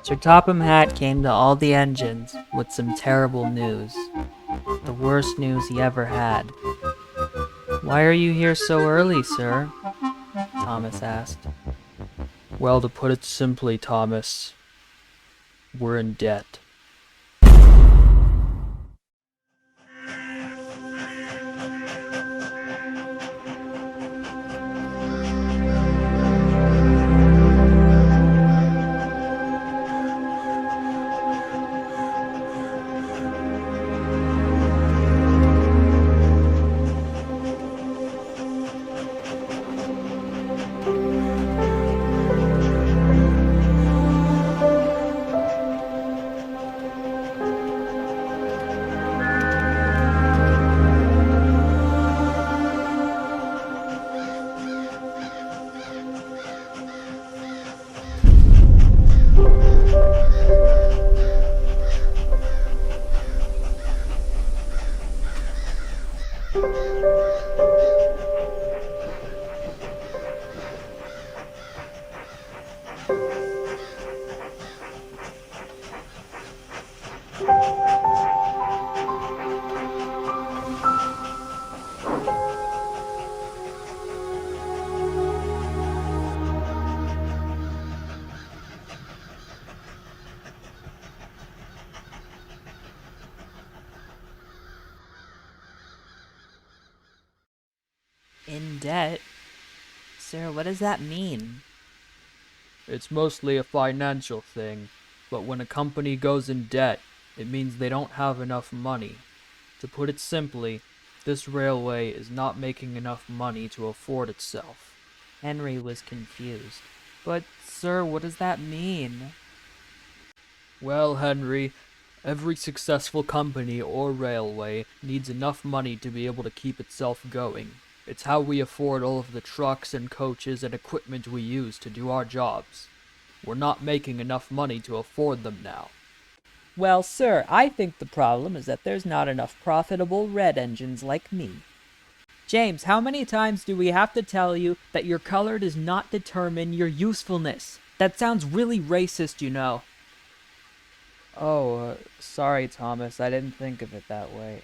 Sir Topham Hatt came to all the engines with some terrible news. The worst news he ever had. "Why are you here so early, sir?" Thomas asked. Well, to put it simply, Thomas, we're in debt. In debt? Sir, what does that mean? It's mostly a financial thing, but when a company goes in debt, it means they don't have enough money. To put it simply, this railway is not making enough money to afford itself. Henry was confused. But, sir, what does that mean? Well, Henry, every successful company or railway needs enough money to be able to keep itself going. It's how we afford all of the trucks and coaches and equipment we use to do our jobs. We're not making enough money to afford them now. Well, sir, I think the problem is that there's not enough profitable red engines like me. James, how many times do we have to tell you that your color does not determine your usefulness? That sounds really racist, you know. Oh, sorry, Thomas. I didn't think of it that way.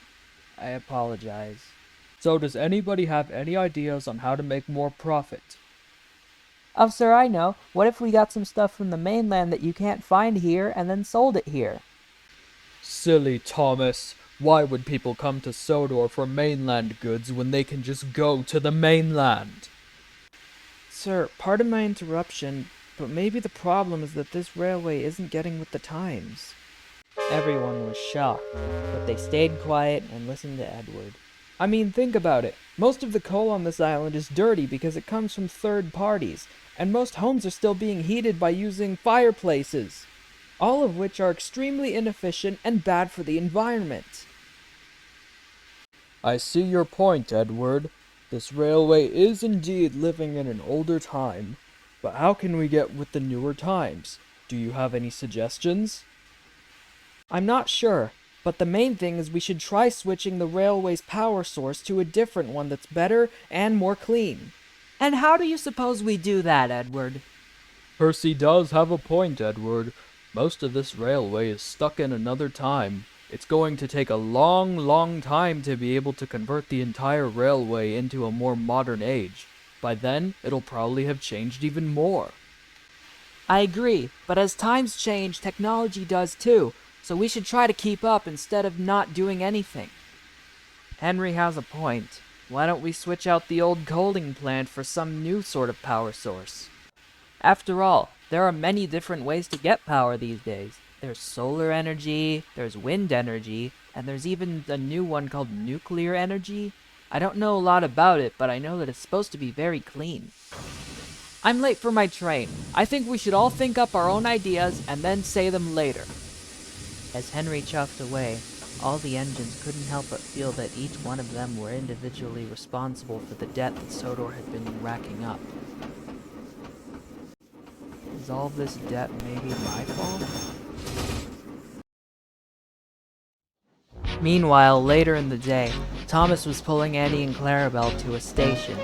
I apologize. So does anybody have any ideas on how to make more profit? Oh, sir, I know. What if we got some stuff from the mainland that you can't find here and then sold it here? Silly Thomas. Why would people come to Sodor for mainland goods when they can just go to the mainland? Sir, pardon my interruption, but maybe the problem is that this railway isn't getting with the times. Everyone was shocked, but they stayed quiet and listened to Edward. I mean, think about it. Most of the coal on this island is dirty because it comes from third parties, and most homes are still being heated by using fireplaces, all of which are extremely inefficient and bad for the environment. I see your point, Edward. This railway is indeed living in an older time, but how can we get with the newer times? Do you have any suggestions? I'm not sure, but the main thing is we should try switching the railway's power source to a different one that's better and more clean. And how do you suppose we do that, Edward? Percy does have a point, Edward. Most of this railway is stuck in another time. It's going to take a long, long time to be able to convert the entire railway into a more modern age. By then, it'll probably have changed even more. I agree, but as times change, technology does too, so we should try to keep up instead of not doing anything. Henry has a point. Why don't we switch out the old coaling plant for some new sort of power source? After all, there are many different ways to get power these days. There's solar energy, there's wind energy, and there's even a new one called nuclear energy. I don't know a lot about it, but I know that it's supposed to be very clean. I'm late for my train. I think we should all think up our own ideas and then say them later. As Henry chuffed away, all the engines couldn't help but feel that each one of them were individually responsible for the debt that Sodor had been racking up. Is all this debt maybe my fault? Meanwhile, later in the day, Thomas was pulling Annie and Clarabelle to a station.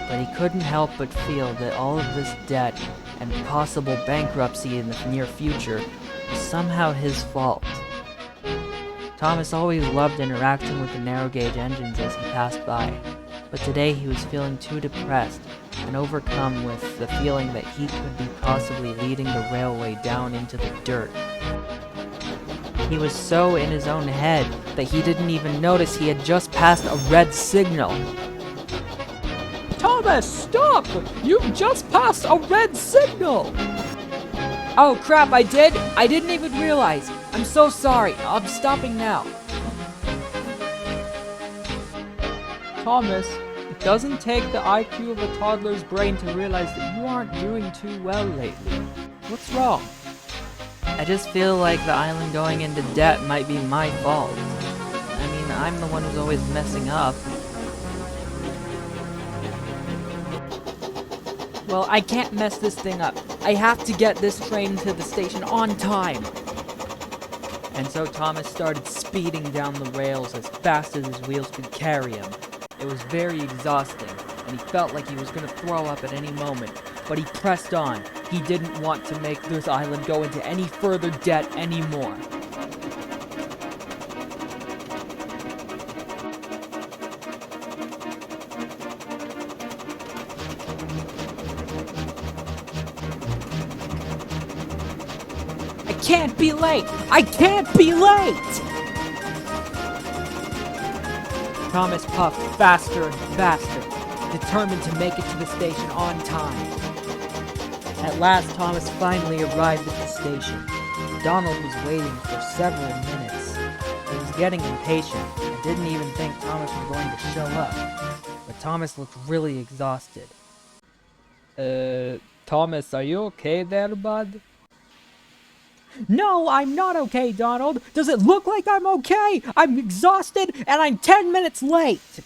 but he couldn't help but feel that all of this debt and possible bankruptcy in the near future was somehow his fault. Thomas always loved interacting with the narrow gauge engines as he passed by, but today he was feeling too depressed and overcome with the feeling that he could be possibly leading the railway down into the dirt. He was so in his own head that he didn't even notice he had just passed a red signal. Thomas, stop! You've just passed a red signal! Oh crap, I did? I didn't even realize. I'm so sorry. I'm stopping now. Thomas, it doesn't take the IQ of a toddler's brain to realize that you aren't doing too well lately. What's wrong? I just feel like the island going into debt might be my fault. I mean, I'm the one who's always messing up. Well, I can't mess this thing up. I have to get this train to the station on time. And so Thomas started speeding down the rails as fast as his wheels could carry him. It was very exhausting, and he felt like he was going to throw up at any moment, but he pressed on. He didn't want to make this island go into any further debt anymore. I can't be late! I can't be late! Thomas puffed faster and faster, determined to make it to the station on time. At last, Thomas finally arrived at the station. Donald was waiting for several minutes. He was getting impatient and didn't even think Thomas was going to show up. But Thomas looked really exhausted. Thomas, are you okay there, bud? No, I'm not okay, Donald. Does it look like I'm okay? I'm exhausted and I'm 10 minutes late.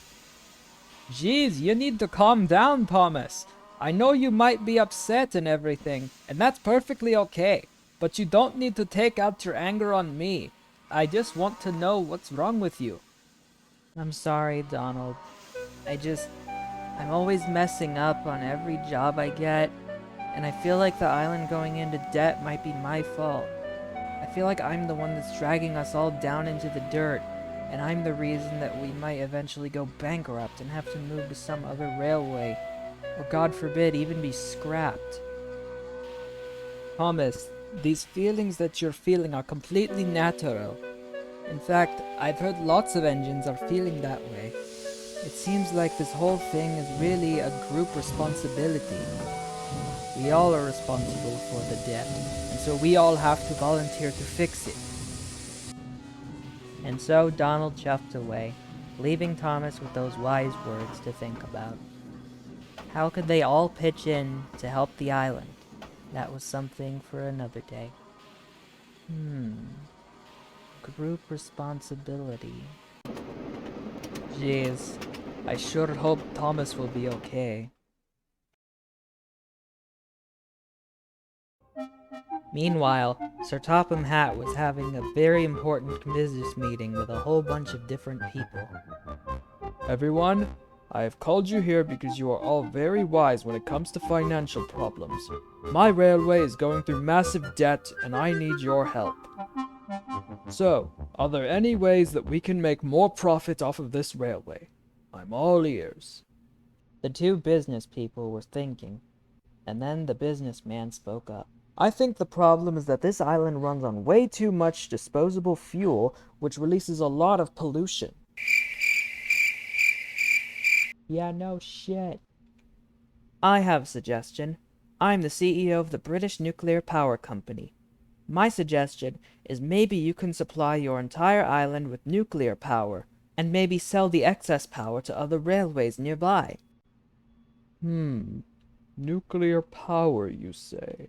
Jeez, you need to calm down, Thomas. I know you might be upset and everything, and that's perfectly okay. But you don't need to take out your anger on me. I just want to know what's wrong with you. I'm sorry, Donald. I'm always messing up on every job I get, and I feel like the island going into debt might be my fault. I feel like I'm the one that's dragging us all down into the dirt, and I'm the reason that we might eventually go bankrupt and have to move to some other railway, or God forbid, even be scrapped. Thomas, these feelings that you're feeling are completely natural. In fact, I've heard lots of engines are feeling that way. It seems like this whole thing is really a group responsibility. We all are responsible for the debt, and so we all have to volunteer to fix it. And so Donald chuffed away, leaving Thomas with those wise words to think about. How could they all pitch in to help the island? That was something for another day. Group responsibility. Jeez, I sure hope Thomas will be okay. Meanwhile, Sir Topham Hatt was having a very important business meeting with a whole bunch of different people. Everyone, I have called you here because you are all very wise when it comes to financial problems. My railway is going through massive debt and I need your help. So, are there any ways that we can make more profit off of this railway? I'm all ears. The two business people were thinking, and then the businessman spoke up. I think the problem is that this island runs on way too much disposable fuel, which releases a lot of pollution. Yeah, no shit. I have a suggestion. I'm the CEO of the British Nuclear Power Company. My suggestion is maybe you can supply your entire island with nuclear power, and maybe sell the excess power to other railways nearby. Nuclear power, you say?